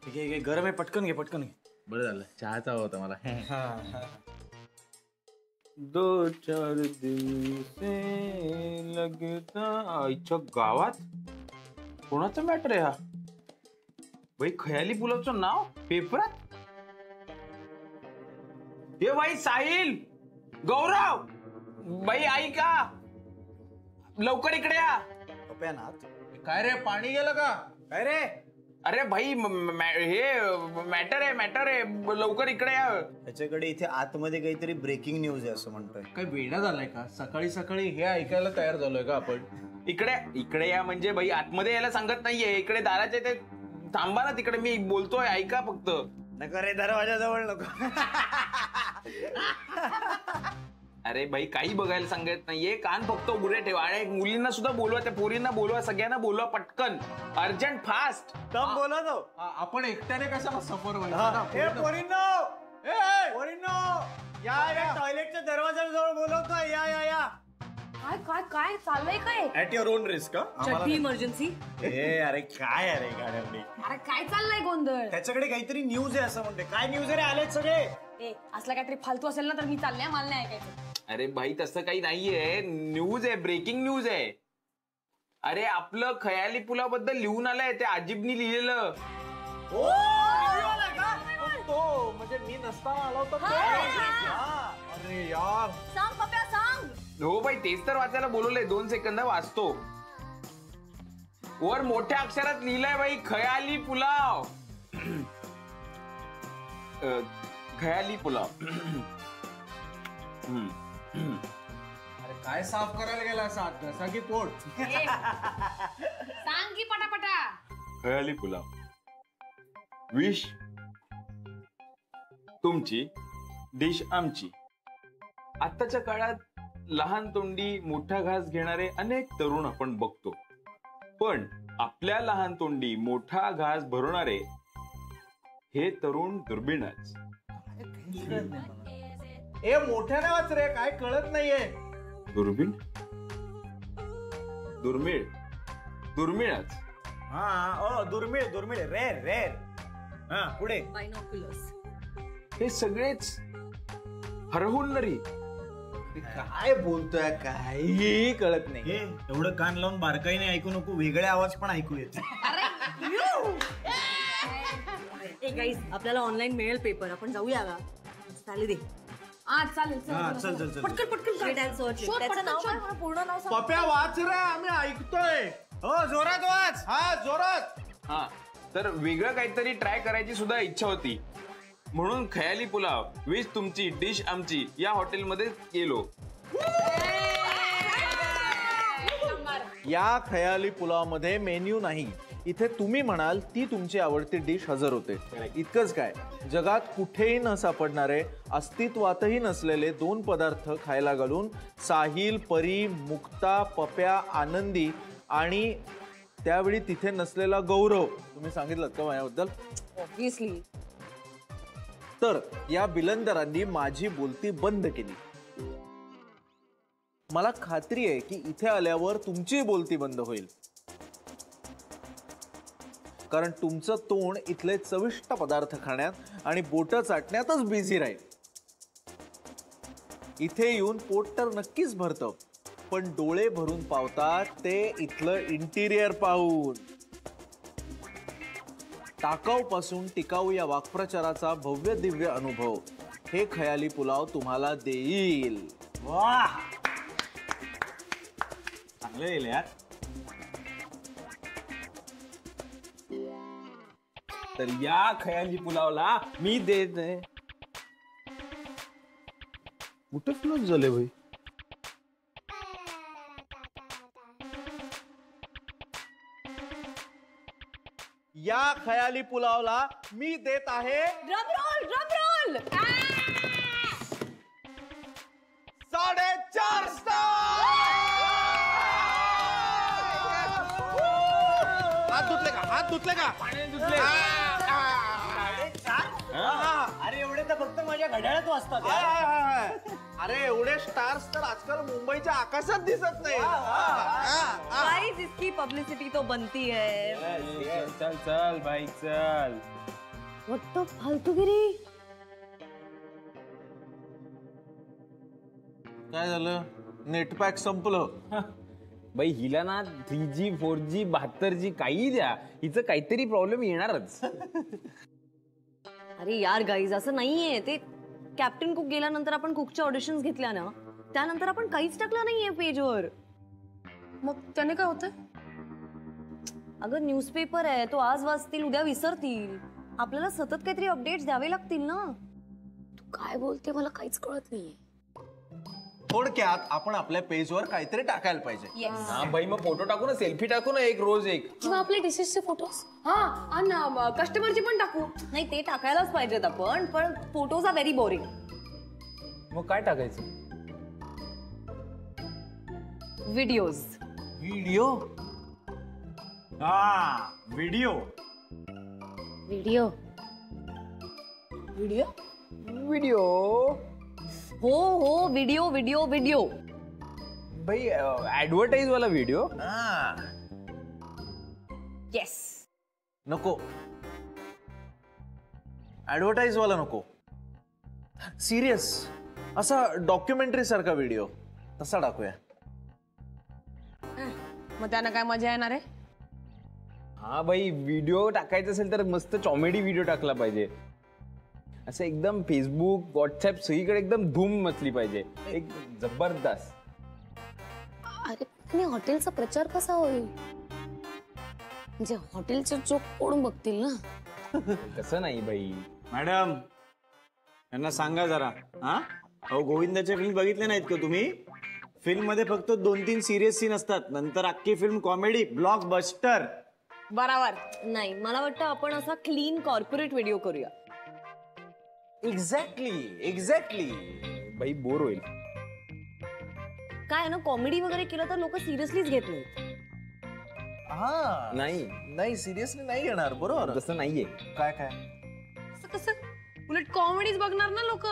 ठीक आहे गरम आहे, पटकन घे पटकन घे. बरं झालं, चहाचा होता मला. दो चार दिन से लगता. आईच्या गावात कोणाचं मॅटर आहे हा? बाई खयाली पुलावचं नाव पेपरात. हे बाई साहिल, गौरव, बाई ऐका लवकर इकडे या. काय रे, पाणी गेलं का? काय रे? अरे भाई हे मॅटर आहे लवकर इकडे या. त्याच्याकडे इथे आतमध्ये काहीतरी ब्रेकिंग न्यूज आहे असं म्हणतोय. काय वेडा झालाय का? सकाळी सकाळी हे ऐकायला तयार झालोय का आपण? इकडे या म्हणजे भाई आतमध्ये यायला सांगत नाहीये. इकडे दाराचे ते थांबा ना, तिकडे मी बोलतोय, ऐका फक्त. नका रे, दरवाजा जवळ नको. अरे भाई काही बघायला सांगत नाहीये, कान फक्त उघडे ठेवा. आणि मुलींना सुद्धा बोलवा, त्या पोरींना बोलवा, सगळ्यांना बोलवा पटकन, अर्जंट फास्ट. तम बोलतो. आपण एकट्याने कशाला सफर या टॉयलेटच्या दरवाजाजवळ बोलवतोय. या या या. काय काय काय चाललंय? काय at your on risk. Chutney emergency. अरे काय अरे गाड्यावडी. अरे काय चाललंय गोंधळ? त्याच्याकडे काहीतरी न्यूज आहे असं म्हणते. काय न्यूज आहे रे? आलेत सगळे. असला काहीतरी फालतू असेल ना तर मी चालले, मला नाही ऐकायचं. अरे भाई तसं काही नाहीये, न्यूज आहे, ब्रेकिंग न्यूज आहे. अरे आपलं खयाली पुलाबद्दल लिहून आलंय, ते अजिबनी लिहिलेलं. म्हणजे मी नसताना आला होता. अरे यार, सांग पप्या सांग. हो भाई तेच तर वाचायला बोलवलंय. 2 सेकंद वाचतो. वर मोठ्या अक्षरात लिहिलंय भाई, खयाली पुलाव. खयाली पुलाव. अरे काय साफ करायला गेला असा? घसा की पोट? सांग की पटापटा. खयाली पुलाव. विश तुमची, डिश आमची. आताच्या काळात लहान तोंडी मोठा घास घेणारे अनेक तरुण आपण बघतो, पण आपल्या लहान तोंडी मोठा घास भरवणारे हे तरुण दुर्मिळच. ए मोठ्याने वाच रे, काय कळत नाहीये. दुर्मिळ, दुर्मिळ, दुर्मिळच. हा दुर्मिळ दुर्मिळ, रेर रेर. हा पुढे. बायनॉक्युलर्स. हे सगळेच हरहुन्नरी. काय बोलतोय? काही कळत नाही. एवढं कान लावून बारकाईने ऐकू नको, वेगळे आवाज पण ऐकू येत. गाईज आपल्याला ऑनलाईन मिळेल पेपर, आपण जाऊया का? चालेल दे. चालेल चल पटकन पूर्ण नाव सांग. पप्या वाच रे, आम्ही ऐकतोय. हो जोरात वाच. हा जोरात. हा तर वेगळं काहीतरी ट्राय करायची सुद्धा इच्छा होती, म्हणून खयाली पुलाव विश तुमची, डिश आमची या हॉटेलमध्ये गेलो. या खयाली पुलावमध्ये मेन्यू नाही. इथे तुम्ही म्हणाल ती तुमची आवडती डिश हजर होते. इतकंच काय, जगात कुठेही न सापडणारे, अस्तित्वातही नसलेले 2 पदार्थ खायला घालून साहिल, परी, मुक्ता, पप्या, आनंदी आणि त्यावेळी तिथे नसलेला गौरव, तुम्ही सांगितलं का माझ्याबद्दल? ऑब्विसली. तर या बिलंदरांनी माझी बोलती बंद केली. मला खात्री आहे की इथे आल्यावर तुमची बोलती बंद होईल, कारण तुमचं तोंड इथले चविष्ट पदार्थ खाण्यात आणि बोट चाटण्यातच बिझी राहील. इथे येऊन पोट तर नक्कीच भरतं, पण डोळे भरून पावतात ते इथलं इंटिरियर पाहून. टाकाऊ पासून टिकाऊ या वाक्प्रचाराचा भव्य दिव्य अनुभव हे खयाली पुलाव तुम्हाला देईल. वाह, चांगलं येईल यार. तर या खयाली पुलावला मी देत आहे. कुठे फ्लोट झाले भाई? या खयाली पुलावला मी देत आहे ड्रम रोल 4.5 स्टार. हात धुतले का? पाण्याने धुतले. 4.5 अरे एवढे तर फक्त माझ्या घड्याळात वाजतात हाय, हाय, हाय, हाय. अरे एवढे स्टार्स तर आजकाल मुंबईच्या आकाशात दिसत नाही. गाइस इसकी पब्लिसिटी तो बनती है. चल चल भाई चल. व्हाट द फालतूगिरी. काय झालं? नेटपॅक संपलं. बाई हिला ना 3G 4G 72G काही द्या, हिचं काहीतरी प्रॉब्लेम येणारच. अरे यार गाईज असं नाहीये ते. कॅप्टन कुक गेल्यानंतर आपण कुकच्या ऑडिशन्स घेतल्या ना, त्यानंतर आपण काहीच टाकलं नाहीये पेजवर. मग त्याने काय होतं? अगं न्यूजपेपर आहे, तो आज वाचतील उद्या विसरतील. आपल्याला सतत काहीतरी अपडेट्स द्यावे लागतील ना. तू काय बोलते मला काहीच कळत नाहीये. थोडक्यात आपण आपल्या पेजवर काहीतरी टाकायला पाहिजे. हा बाई मग फोटो टाकू ना, सेल्फी टाकू ना, एक रोज एक. किंवा आपले डिशेसचे फोटोज. हा आणि कस्टमरचे पण टाकू. नाही ते टाकायलाच पाहिजेत आपण, पण फोटोज आर व्हेरी बोरिंग. मग काय टाकायचं? Videos. Video. Video. Video. Video video हो हो व्हिडिओ व्हिडिओ व्हिडिओ. बाई ऍडव्हर्टाईज वाला व्हिडिओ. येस. नको, ऍडव्हर्टाईज वाला नको. सिरियस असा डॉक्युमेंटरी सारखा व्हिडिओ तसा टाकूया. मग त्यानं काय मजा येणार आहे? हा बाई व्हिडिओ टाकायचा असेल तर मस्त कॉमेडी व्हिडिओ टाकला पाहिजे. असं एकदम फेसबुक व्हॉट्सअप सगळीकडे एकदम धूम मचली पाहिजे, एक जबरदस्त. अरे पण हॉटेलचा प्रचार कसा होईल? म्हणजे हॉटेलचे जोक कोण बघतील ना. कसं नाही बाई. मॅडम यांना सांगा जरा. अहो गोविंदाच्या फिल्म बघितले नाहीत का तुम्ही? फिल्म मध्ये फक्त 2-3 सिरियस सीन असतात, नंतर अख्खी फिल्म कॉमेडी ब्लॉकबस्टर. बरोबर. नाही मला वाटतं आपण असा क्लीन कॉर्पोरेट व्हिडिओ करूया. एक्झॅक्टली. बाई बोर होईल. काय आहे ना, कॉमेडी वगैरे केलं तर लोक सिरियसलीच घेत नाहीत. हा नाही नाही सिरियसली नाही येणार. बरोबर. तसं नाहीये. काय काय असं कसं? उलट कॉमेडीज बघणार ना लोक.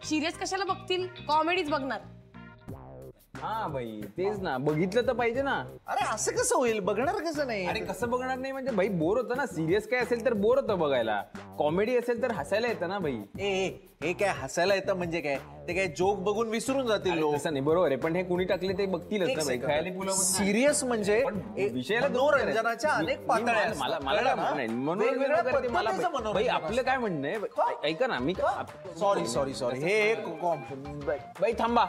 सिरियस कशाला बघतील? कॉमेडीज बघणार. हा बाई तेच ना, बघितलं तर पाहिजे ना. अरे असं कसं होईल? बघणार कसं नाही? अरे कसं बघणार नाही म्हणजे बाई बोर होतं ना. सिरियस काय असेल तर बोर होतं बघायला, कॉमेडी असेल तर हसायला येतं ना बाई. हे काय हसायला येतं म्हणजे काय? ते काय जोक बघून विसरून जातील लोक. तसं नाही, बरोबर आहे, पण हे कुणी टाकले ते बघतीलच ना बाई. खयाली पुलाव सिरियस म्हणजे विषयाला मनोरंजनाच्या अनेक पातळ्या असतात. मला कळलं ना? नाही वेगवेगळ्या मनोरंजन वगैरे मला पद्धतीचं मनोरंजन बाई आपलं काय म्हणणं आहे ऐका ना. मी सॉरी हे बाई थांबा.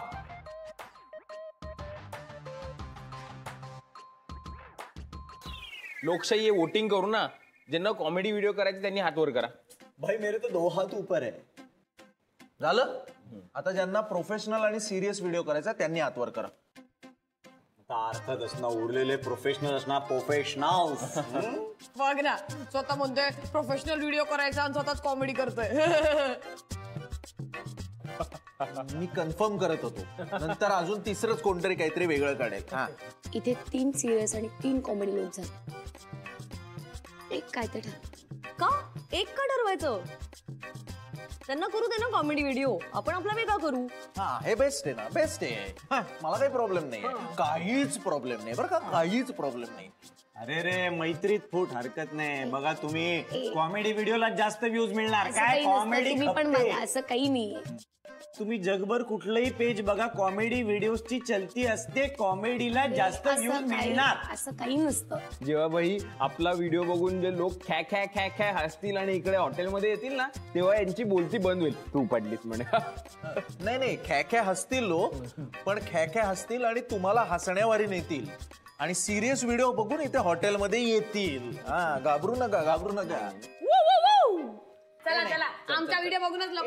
लोकशाही आहे, वोटिंग करू ना. ज्यांना कॉमेडी व्हिडिओ करायचे त्यांनी हात वर करा. भाई मेरे तो 2 हात ऊपर है. झालं. आता ज्यांना प्रोफेशनल आणि सिरियस व्हिडिओ करायचा त्यांनी हातवर करा. अर्थातच ना, उरलेले प्रोफेशनल असणार. प्रोफेशनल. बघ ना, स्वतः म्हणतोय प्रोफेशनल व्हिडिओ करायचा आणि स्वतःच कॉमेडी करतोय. मी कन्फर्म करत होतो, नंतर अजून तिसरंच कोणतरी काहीतरी वेगळं काढेल. इथे 3 सिरियस आणि 3 कॉमेडी लोक झाले. एक काय तर का एक का ठरवायचं? त्यांना करू दे ना कॉमेडी व्हिडिओ, आपण आपला वेगळा करू. हे बेस्ट आहे ना, बेस्ट आहे. मला काही प्रॉब्लेम नाही, काहीच प्रॉब्लेम नाही बरं का, काहीच प्रॉब्लेम नाही. अरे रे मैत्रीत फूट हरकत नाही. बघा तुम्ही कॉमेडी व्हिडिओला जास्त व्ह्यूज मिळणार. काय कॉमेडी पण बघा, असं काही नाही. तुम्ही जगभर कुठलंही पेज बघा, कॉमेडी व्हिडिओची चलती असते. कॉमेडीला जास्त व्ह्यूज मिळणार. असं काही नसतं. जेव्हा बाई आपला व्हिडिओ बघून जे लोक खॅ खॅ खॅ खॅ हसतील आणि इकडे हॉटेलमध्ये येतील ना, तेव्हा यांची बोलती बंद होईल. तू पडलीस म्हणे. नाही ख्या हसतील लोक, पण ख्या हसतील आणि तुम्हाला हसण्यावारी नेतील आणि सिरियस व्हिडिओ बघून इथे हॉटेलमध्ये येतील. घाबरू नका. चला आमचा व्हिडिओ बघूनच लोक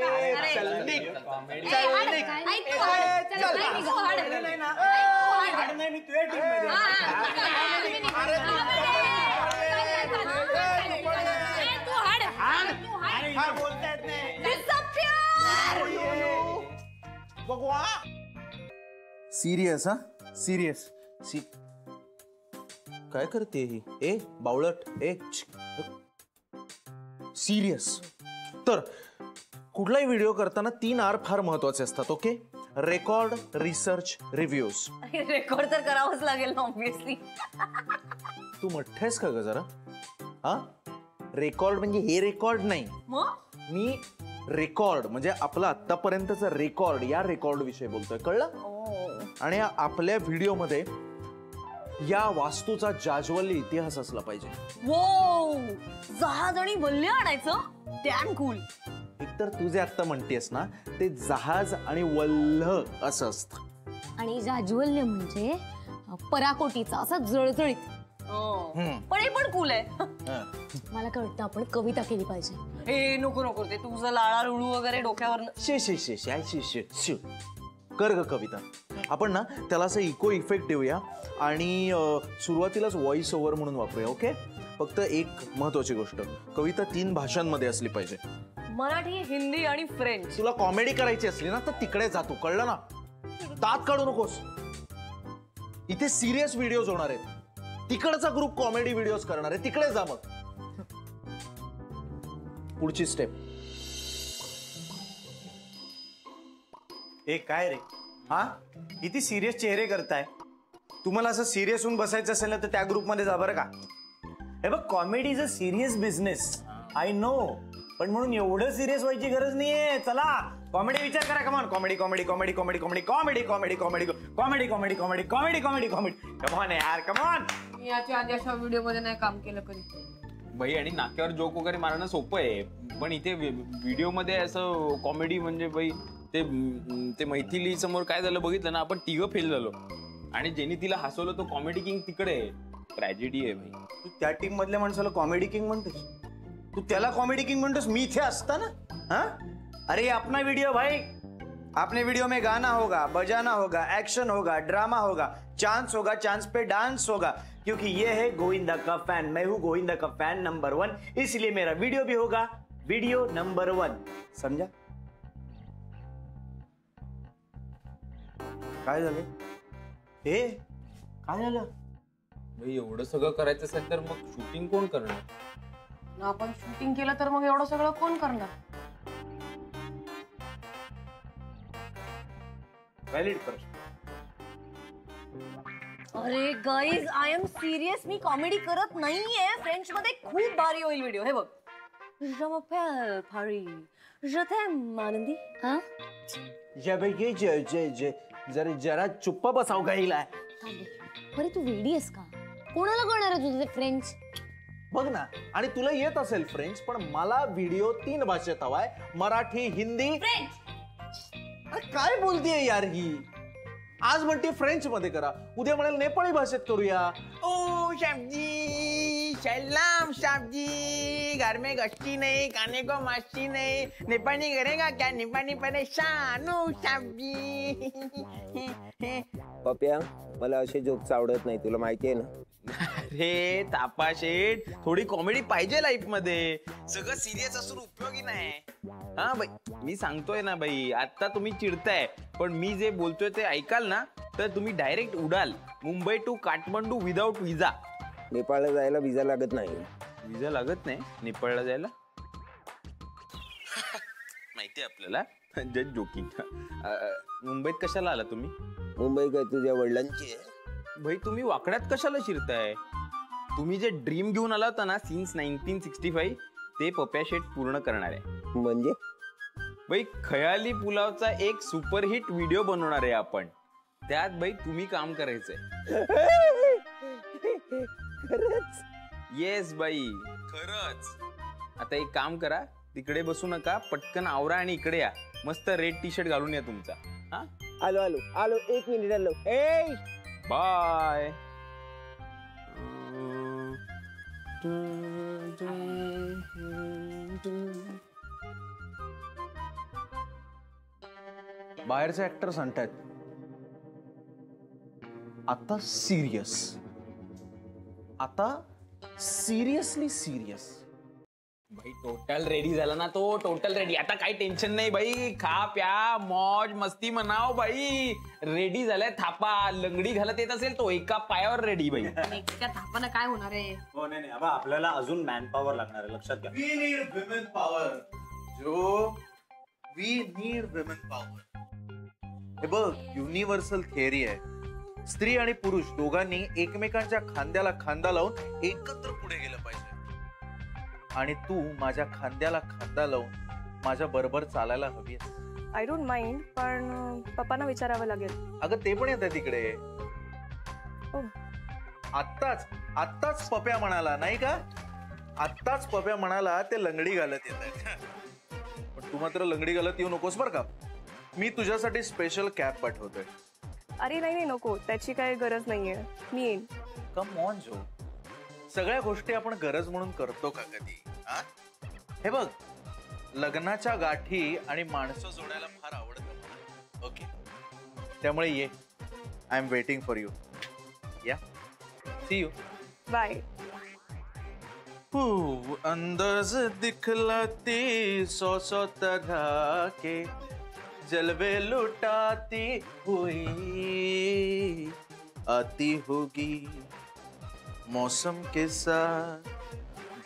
सिरियस. सिरियस काय करते ही? बावळट. सिरियस तर कुठलाही व्हिडिओ करताना 3 R फार महत्वाचे असतात. Okay, record, research, reviews. Record तर करावंच लागेल ना ऑब्विसली. तू मठ्ठेस का ग जरा? हा, रेकॉर्ड म्हणजे हे रेकॉर्ड नाही. मग मी रेकॉर्ड म्हणजे आपला आतापर्यंतचा रेकॉर्ड, या रेकॉर्ड विषयी बोलतोय, कळलं? आणि आपल्या व्हिडिओमध्ये या वास्तूचा जाज्वल्य इतिहास असला पाहिजे. वो, जहाज आणि वल्ले आणायचं, डॅम कूल. एकतर तू जे आता म्हणतेस ना, ते जहाज आणि वल्ह असं असतं. आणि जाज्वल्य म्हणजे पराकोटीचा असा जळजळीत. पण हे पण कूल आहे. मला काय वाटतं आपण कविता केली पाहिजे. हे नको नको, ते तुझं लाळा लुळू वगैरे डोक्यावर. शे कर ग कविता. आपण ना त्याला असं इको इफेक्ट देऊया आणि सुरुवातीलाच व्हॉइस ओव्हर म्हणून वापरूया. ओके, फक्त एक महत्वाची गोष्ट, कविता 3 भाषांमध्ये असली पाहिजे. मराठी, हिंदी आणि फ्रेंच. तुला कॉमेडी करायची असली ना तर तिकडे जातो, कळलं ना? तात काढू नकोस. इथे सिरियस व्हिडिओज होणार आहेत. तिकडचा ग्रुप कॉमेडी व्हिडिओज करणार आहे, तिकडे जा. मग पुढची स्टेप. ए काय रे, हा किती सिरियस चेहरे करताय. तुम्हाला असं सिरियस होऊन बसायचं असेल ना तर त्या ग्रुपमध्ये जा बरं का. हे बघ, comedy is a serious business, I know, पण म्हणून एवढं सिरियस व्हायची गरज नाहीये. चला कॉमेडी विचार करा. Come on, comedy comedy comedy comedy comedy comedy comedy comedy comedy comedy comedy comedy comedy comedy come on यार, कमॉन. याच्या आधी अशा व्हिडिओ मध्ये नाही काम केलं कधी. भाई, आणि नाक्यावर जोक वगैरे मारणं सोपं आहे, पण इथे व्हिडिओ मध्ये असं कॉमेडी म्हणजे भाई ते मैथिली समोर काय झालं बघितलं ना, आपण तिघं फेल झालो आणि ज्यांनी तिला हसवलं तो कॉमेडी किंग तिकडे आहे. ट्रॅजेडी आहे भाई. तू त्या टीम मधल्या माणसाला कॉमेडी किंग म्हणतोस, तू त्याला कॉमेडी किंग म्हणतोस, मी इथे असताना. हा, अरे अपना वीडियो भाई, अपने वीडियो में गाना होगा, बजाना होगा, एक्शन होगा, ड्रामा होगा, चांस होगा, चांस पे डांस होगा, क्योंकि ये है गोविंदा का फैन. मैं हूं गोविंदा का फैन नंबर 1, इसलिए मेरा वीडियो भी होगा वीडियो नंबर 1. समझा? काय झालं? हे काय झालं? भाई, एवढं सगळं करायचं असेल तर मग शूटिंग कोण करणार? आपण शूटिंग केलं तर मग एवढं सगळं कोण करणार? व्हॅलिड प्रश्न. अरे गाईज, आय एम सिरियस. मी कॉमेडी करत नाहीये. फ्रेंच मध्ये खूप भारी होईल व्हिडिओ. हे बघ, Je m'appelle Paris. Je t'aime, आनंदी. हा, जरा चुप्प बसाव गाईला. अरे तू वेडी आहेस का? कोणाला कळणार आहे तुझे फ्रेंच? बघ ना, आणि तुला येत असेल फ्रेंच, पण मला व्हिडिओ 3 भाषेत हवाय, मराठी, हिंदी, फ्रेंच. काय बोलतेय यार ही? आज म्हणते फ्रेंच मध्ये करा, उद्या म्हणाल नेपाळी भाषेत करूया. ओ शाबजी, सलाम शाबजी, घर में गश्ती नहीं, खाने को मस्ती नहीं, निपानी करेगा क्या? निपानी परेशान हो शाबजी. पप्या, मला असे जोक्स आवडत नाही, तुला माहिती आहे ना. अरे तापा शेठ, थोडी कॉमेडी पाहिजे लाईफ मध्ये. सगळं सिरियस असून उपयोगी नाही. हा बाई, मी सांगतोय ना बाई, आता तुम्ही चिडताय, पण मी जे बोलतोय ते ऐकाल ना तर तुम्ही डायरेक्ट उडाल Mumbai to Kathmandu without visa. नेपाळला जायला विजा लागत नाही. विजा लागत नाही नेपाळला जायला? माहिती आपल्याला, जस्ट जोकिंग. मुंबईत कशाला आला तुम्ही? मुंबई काय तुझ्या वडिलांची आहे? भाई, तुम्ही वाकड्यात कशाला शिरताय? तुम्ही जे ड्रीम घेऊन आला होता ना सिन्स 1965, ते पप्या शेठ पूर्ण करणार आहे. म्हणजे भाई, खयाली पुलावचा एक सुपरहिट व्हिडिओ बनवणार आहे आपण. त्यात भाई तुम्ही काम करायचंय. खरंच? येस बाई, खरंच. आता एक काम करा, तिकडे बसू नका, पटकन आवरा आणि इकडे या. मस्त रेड टी शर्ट घालून या तुमचा. हा, आलो आलो आलो, 1 मिनिट आलो. ए बाय. बाहेरचे ऍक्टर सांगतायत आता सिरियस, आता सिरियसली सिरियस. भाई, टोटल रेडी झाला ना तो, टोटल रेडी. आता काही टेन्शन नाही भाई, खा प्या मौज मस्ती मनाव भाई. रेडी झालाय. थापा लंगडी घालत येत असेल तो एका पायावर रेडी भाई. एका थापानं काय होणार आहे? हो नाही, आपल्याला अजून मॅन पॉवर लागणार आहे, लक्षात घ्या. We need women power. जो वी नीड विमेन पॉवर. हे बघ, युनिव्हर्सल थिअरी आहे. स्त्री आणि पुरुष दोघांनी एकमेकांच्या खांद्याला खांदा लावून एकत्र पुढे गेलं पाहिजे. आणि तू माझ्या खांद्याला खांदा लावून माझ्या बरोबर चालायला हवी. आय डोंट माइंड, पण पप्पांना विचारावं लागेल. अगं ते पण येत आहे तिकडे. आत्ताच पप्या म्हणाला नाही का? आत्ताच पप्या म्हणाला ते लंगडी घालत येत आहेत. पण तू मात्र लंगडी घालत येऊ नकोस बर का. मी तुझ्यासाठी स्पेशल कॅब पाठवतोय. अरे नाही नको, त्याची काही गरज नाहीये, मी येईन. कम ऑन जो, सगळ्या गोष्टी आपण गरज म्हणून करतो का कधी? हे बघ, लग्नाच्या गाठी आणि माणसं जोडायला फार आवडतं. ओके, त्यामुळे ये. I am waiting for you. या, सी यू. बाय. अंदाज दिखलाती 100 तरह के जलवे लुटाती हुई आती होगी मौसम के साथ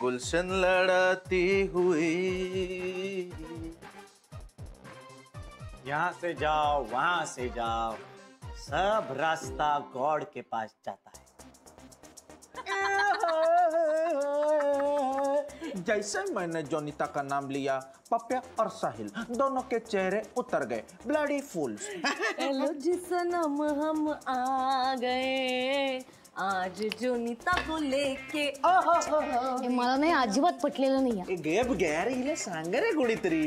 गुलशन लड़ाती हुई. यहाँ से जाओ, वहां से जाओ, सब रास्ता गॉड के पास जाता है. जैसे मैंने जोनीता का नाम लिया, पप्या और साहिल दोनों के चेहरे उतर गए. ब्लडी फूल्स. हेलो जी सनम, हम आ गए आज जोनीता को लेके. हे मला नाही अजिबात पटलेलं नाही. गेप गॅर हिला सांग रे कोणीतरी.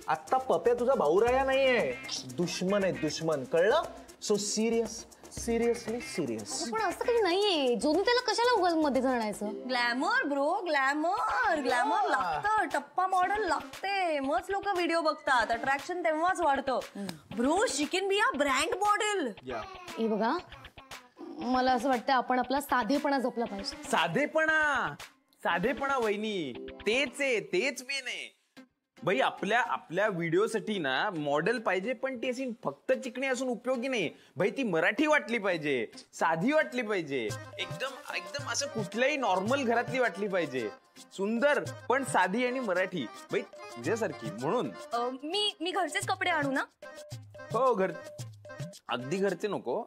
आता पप्या तुझा भाऊराया नाहीये, दुश्मन आहे दुश्मन, कळलं? So serious, seriously serious. पण असं काही नाहीये. जोनी त्याला कशाला उगाच मध्ये जाण्याचं? ग्लॅमर ब्रो, ग्लॅमर लागतं. टप्पा मॉडेल लागते, मग लोक व्हिडिओ बघतात. अट्रॅक्शन तेव्हाच वाढतं bro. She can be a brand model. हे बघा, मला असं वाटतं आपण आपला साधेपणा जपला पाहिजे. साधेपणा वहिनी, तेच मेन आहे. भाई आपल्या व्हिडिओसाठी ना मॉडेल पाहिजे, पण ती अशी फक्त चिकणी असून उपयोगी नाही. भाई ती मराठी वाटली पाहिजे, साधी वाटली पाहिजे, एकदम असं कुठल्याही नॉर्मल घरातली वाटली पाहिजे. सुंदर पण साधी आणि मराठी. भाई तुझ्यासारखी. म्हणून मी घरचेच कपडे आणू ना? हो, अगदी घरचे नको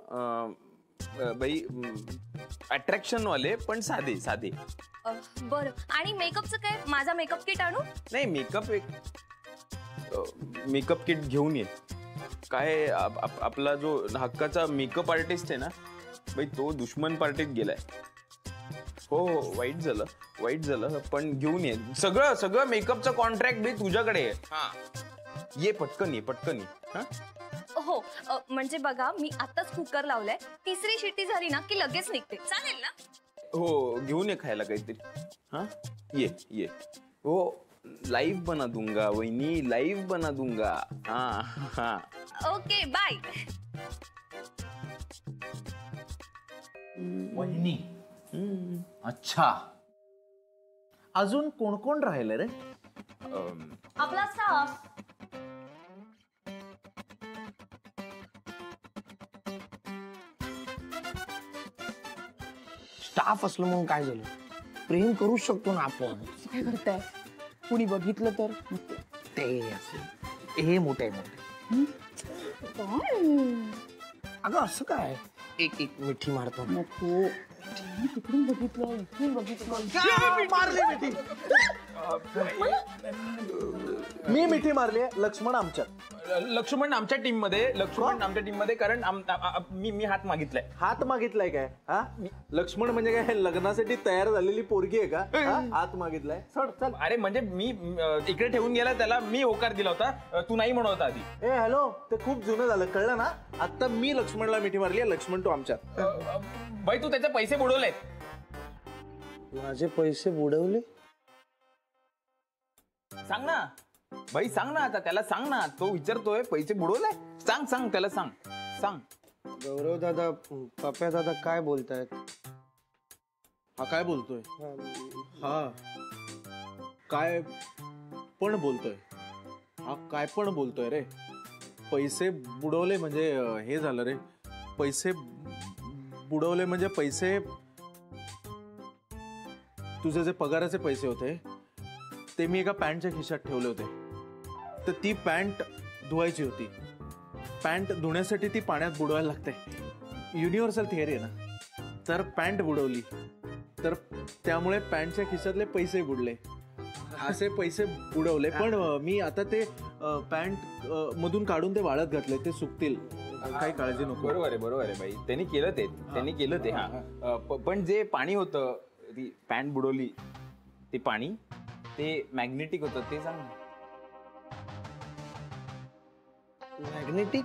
बाई, अट्रॅक्शन वाले पण साधे. बरं, आणि मेकअपचं काय? माझा मेकअप किट आणू? नाही, मेकअप किट घेऊन ये. काय आपला जो हक्काचा मेकअप आर्टिस्ट आहे ना बाई, तो दुश्मन पार्टीत गेलाय. हो, वाईट झालं, पण घेऊन ये. सगळं मेकअपचं कॉन्ट्रॅक्ट बी तुझ्याकडे आहे. ये पटकन ये. हा, हो, म्हणजे बघा, मी आताच कुकर लावलाय. 3री शिट्टी झाली ना की लगेच निघते. चालेल ना? हो, घेऊन ये खायला काहीतरी. हा, ये. हो, लाइव बना दूंगा वहिनी, लाइव बना दूंगा. हा. Okay, bye. वहिनी. अच्छा, अजून कोण कोण राहिलं रे? आपला स्टाफ. स्टाफ असलं म्हणून काय झालं? प्रेम करू शकतो ना आपण. काय करताय? कुणी बघितलं तर ते हे मोठे. अगं असं काय? एक मिठी मारतो. नको, तिकडून बघितलं. मारली मिठी. मी मिठी मारली. लक्ष्मण आमच्या टीम मध्ये कारण मी हात मागितलाय. हात मागितलाय काय? हा, लक्ष्मण म्हणजे काय लग्नासाठी तयार झालेली पोरगी आहे का? हात मागितलाय. चल. अरे म्हणजे मी इकडे ठेवून गेला, त्याला मी होकार दिला होता, तू नाही म्हणत होता आधी. ए हॅलो, ते खूप जुनं झालं, कळलं ना? आता मी लक्ष्मणला मिठी मारली. लक्ष्मण तो आमच्यात. भाई तू त्याचे पैसे बुडवले. माझे पैसे बुडवले? सांग ना भाई, सांग ना. आता त्याला सांग ना, तो विचारतोय पैसे बुडवले. सांग त्याला, सांग. गौरव दादा, पप्या दादा काय बोलतायत? हा काय बोलतोय? हा काय पण बोलतोय रे? पैसे बुडवले म्हणजे हे झालं रे. पैसे बुडवले म्हणजे पैसे, तुझे जे पगाराचे पैसे होते ते मी एका पॅन्टच्या खिशात ठेवले होते. तर ती पॅन्ट धुवायची होती. पॅन्ट धुण्यासाठी ती पाण्यात बुडवायला लागते. युनिव्हर्सल थिअरी आहे ना. तर पॅन्ट बुडवली तर त्यामुळे पॅन्टच्या खिशातले पैसे बुडले. असे पैसे बुडवले. पण मी आता ते पॅन्ट मधून काढून ते वाळत घातले. ते सुकतील, काही काळजी नको. बरोबर आहे बाई. त्यांनी केलं ते हा. पण जे पाणी होतं, ती पॅन्ट बुडवली, ते पाणी ते मॅग्नेटिक होतं, ते सांग ना. मॅग्नेटिक